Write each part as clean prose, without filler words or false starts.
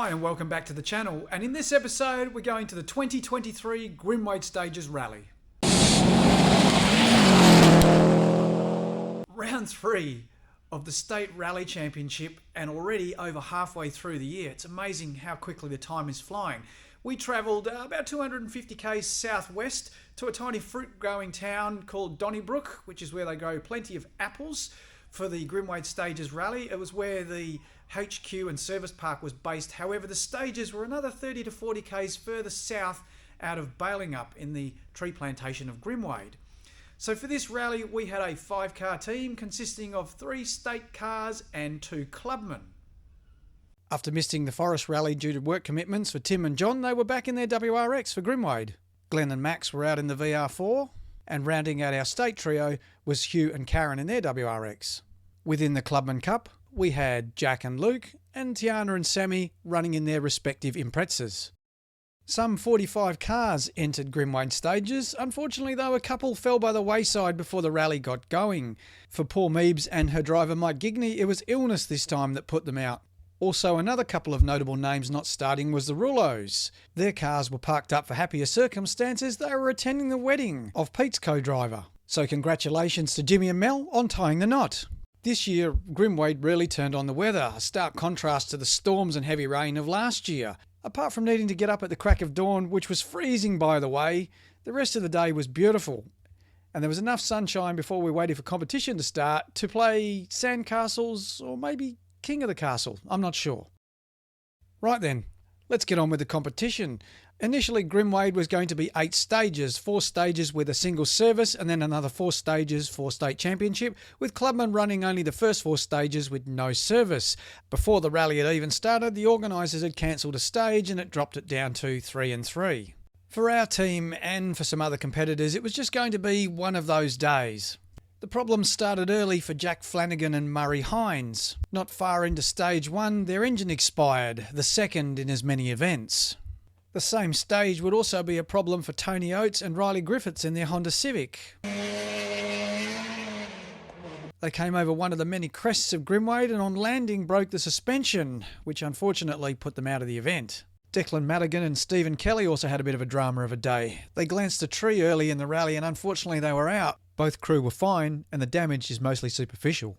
Hi and welcome back to the channel, and in this episode we're going to the 2023 Grimwade Stages Rally. Round 3 of the State Rally Championship, and already over halfway through the year. It's amazing how quickly the time is flying. We travelled about 250 k's southwest to a tiny fruit growing town called Donnybrook, which is where they grow plenty of apples for the Grimwade Stages Rally. It was where the HQ and service park was based. However, the stages were another 30 to 40 k's further south out of Balingup in the tree plantation of Grimwade. So for this rally we had a 5-car team consisting of 3 state cars and 2 clubmen. After missing the Forest Rally due to work commitments for Tim and John, they were back in their WRX for Grimwade. Glenn and Max were out in the VR4, and rounding out our state trio was Hugh and Karen in their WRX. Within the Clubman Cup, we had Jack and Luke, and Tiana and Sammy running in their respective Imprezas. Some 45 cars entered Grimwade Stages. Unfortunately though, a couple fell by the wayside before the rally got going. For poor Meebs and her driver Mike Gigney, it was illness this time that put them out. Also, another couple of notable names not starting was the Rulos. Their cars were parked up for happier circumstances. They were attending the wedding of Pete's co-driver. So congratulations to Jimmy and Mel on tying the knot. This year, Grimwade really turned on the weather, a stark contrast to the storms and heavy rain of last year. Apart from needing to get up at the crack of dawn, which was freezing by the way, the rest of the day was beautiful. And there was enough sunshine before we waited for competition to start to play Sandcastles or maybe King of the Castle, I'm not sure. Right then, let's get on with the competition. Initially, Grimwade was going to be 8 stages, 4 stages with a single service and then another 4 stages for state championship, with clubmen running only the first 4 stages with no service. Before the rally had even started, the organisers had cancelled a stage and it dropped it down to 3 and 3. For our team and for some other competitors, it was just going to be one of those days. The problems started early for Jack Flanagan and Murray Hines. Not far into stage 1, their engine expired, the second in as many events. The same stage would also be a problem for Tony Oates and Riley Griffiths in their Honda Civic. They came over one of the many crests of Grimwade and on landing broke the suspension, which unfortunately put them out of the event. Declan Madigan and Stephen Kelly also had a bit of a drama of a day. They glanced a tree early in the rally and unfortunately they were out. Both crew were fine and the damage is mostly superficial.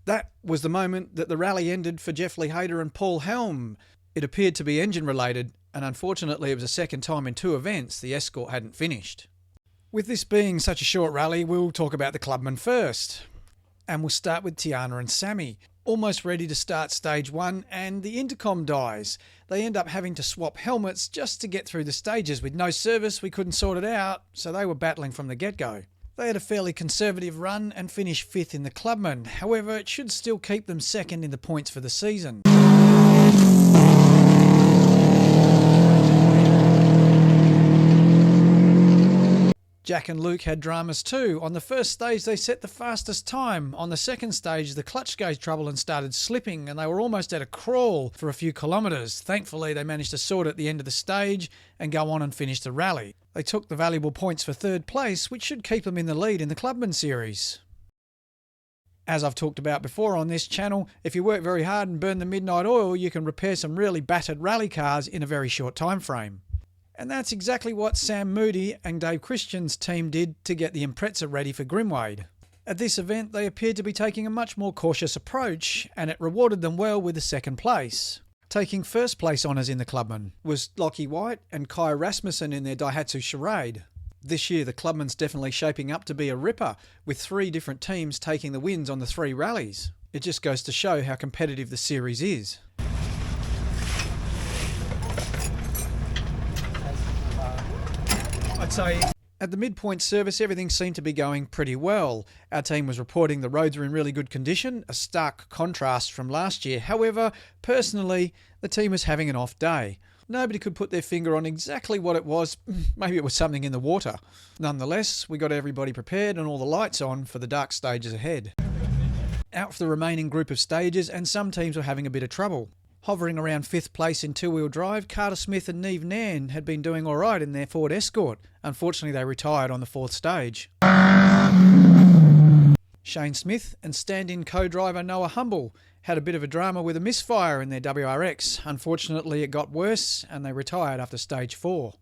That was the moment that the rally ended for Jeff Lee Hayter and Paul Helm. It appeared to be engine related, and unfortunately it was the second time in 2 events the escort hadn't finished. With this being such a short rally, we'll talk about the clubmen first. And we'll start with Tiana and Sammy. Almost ready to start stage 1 and the intercom dies. They end up having to swap helmets just to get through the stages. With no service we couldn't sort it out, so they were battling from the get-go. They had a fairly conservative run and finished 5th in the clubmen. However, it should still keep them 2nd in the points for the season. Jack and Luke had dramas too. On the first stage they set the fastest time. On the second stage the clutch gave trouble and started slipping and they were almost at a crawl for a few kilometres. Thankfully they managed to sort it at the end of the stage and go on and finish the rally. They took the valuable points for 3rd place, which should keep them in the lead in the Clubman Series. As I've talked about before on this channel, if you work very hard and burn the midnight oil, you can repair some really battered rally cars in a very short time frame. And that's exactly what Sam Moody and Dave Christian's team did to get the Impreza ready for Grimwade. At this event they appeared to be taking a much more cautious approach, and it rewarded them well with the 2nd place. Taking 1st place honours in the clubmen was Lockie White and Kai Rasmussen in their Daihatsu Charade. This year the clubmen's definitely shaping up to be a ripper, with 3 different teams taking the wins on the 3 rallies. It just goes to show how competitive the series is. I'd say at the midpoint service everything seemed to be going pretty well. Our team was reporting the roads were in really good condition, a stark contrast from last year. However, personally, the team was having an off day. Nobody could put their finger on exactly what it was. Maybe it was something in the water. Nonetheless, we got everybody prepared and all the lights on for the dark stages ahead. Out for the remaining group of stages, and some teams were having a bit of trouble. Hovering around 5th place in two-wheel drive, Carter Smith and Neve Nairn had been doing all right in their Ford Escort. Unfortunately, they retired on the 4th stage. Shane Smith and stand-in co-driver Noah Humble had a bit of a drama with a misfire in their WRX. Unfortunately, it got worse and they retired after stage 4.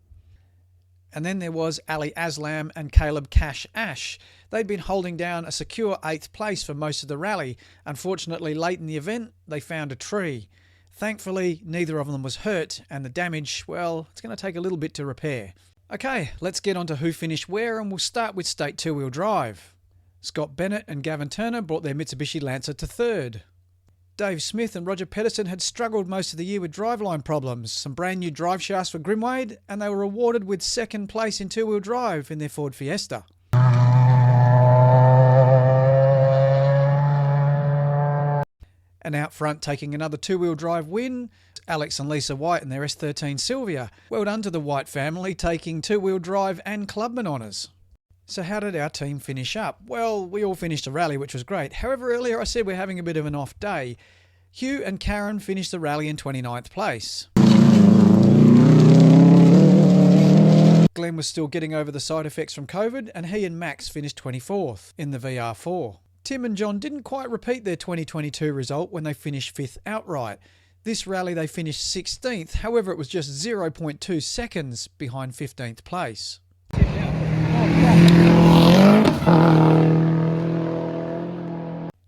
And then there was Ali Aslam and Caleb Cash Ash. They'd been holding down a secure 8th place for most of the rally. Unfortunately, late in the event, they found a tree. Thankfully, neither of them was hurt, and the damage, well, it's going to take a little bit to repair. Okay, let's get on to who finished where, and we'll start with state two-wheel drive. Scott Bennett and Gavin Turner brought their Mitsubishi Lancer to 3rd. Dave Smith and Roger Pedersen had struggled most of the year with driveline problems, some brand new drive shafts for Grimwade, and they were awarded with 2nd place in two-wheel drive in their Ford Fiesta. And out front, taking another two-wheel drive win, Alex and Lisa White and their S13 Sylvia. Well done to the White family, taking two-wheel drive and clubman honours. So how did our team finish up? Well, we all finished the rally, which was great. However, earlier I said we're having a bit of an off day. Hugh and Karen finished the rally in 29th place. Glenn was still getting over the side effects from COVID, and he and Max finished 24th in the VR4. Tim and John didn't quite repeat their 2022 result when they finished 5th outright. This rally they finished 16th, however it was just 0.2 seconds behind 15th place.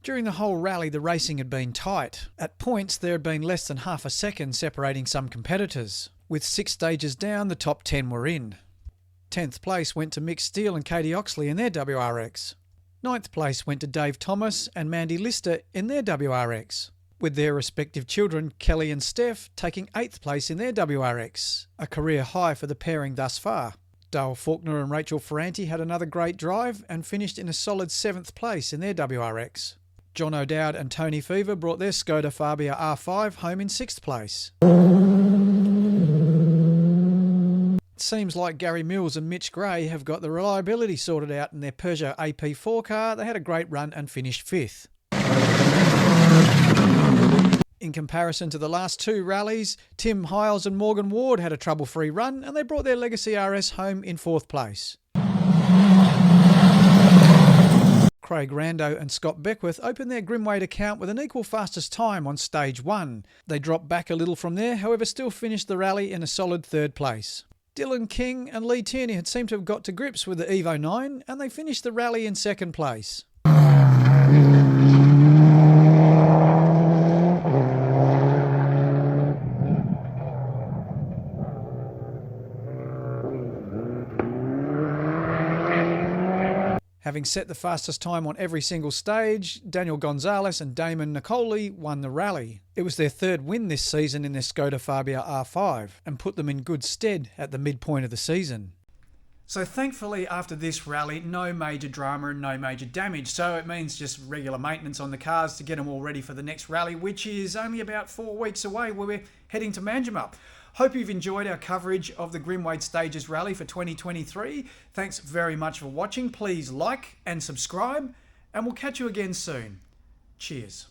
During the whole rally the racing had been tight. At points there had been less than half a second separating some competitors. With 6 stages down, the top 10 were in. 10th place went to Mick Steele and Katie Oxley in their WRX. 9th place went to Dave Thomas and Mandy Lister in their WRX, with their respective children Kelly and Steph taking 8th place in their WRX, a career high for the pairing thus far. Dale Faulkner and Rachel Ferranti had another great drive and finished in a solid 7th place in their WRX. John O'Dowd and Tony Fever brought their Skoda Fabia R5 home in 6th place. It seems like Gary Mills and Mitch Gray have got the reliability sorted out in their Peugeot AP4 car. They had a great run and finished 5th. In comparison to the last 2 rallies, Tim Hiles and Morgan Ward had a trouble-free run and they brought their Legacy RS home in 4th place. Craig Rando and Scott Beckwith opened their Grimwade account with an equal fastest time on stage 1. They dropped back a little from there, however still finished the rally in a solid 3rd place. Dylan King and Lee Tierney had seemed to have got to grips with the Evo 9 and they finished the rally in 2nd place. Having set the fastest time on every single stage, Daniel Gonzalez and Damon Nicoli won the rally. It was their 3rd win this season in their Skoda Fabia R5 and put them in good stead at the midpoint of the season. So thankfully after this rally, no major drama and no major damage. So it means just regular maintenance on the cars to get them all ready for the next rally, which is only about 4 weeks away where we're heading to Manjimup. Hope you've enjoyed our coverage of the Grimwade Stages Rally for 2023. Thanks very much for watching. Please like and subscribe, and we'll catch you again soon. Cheers.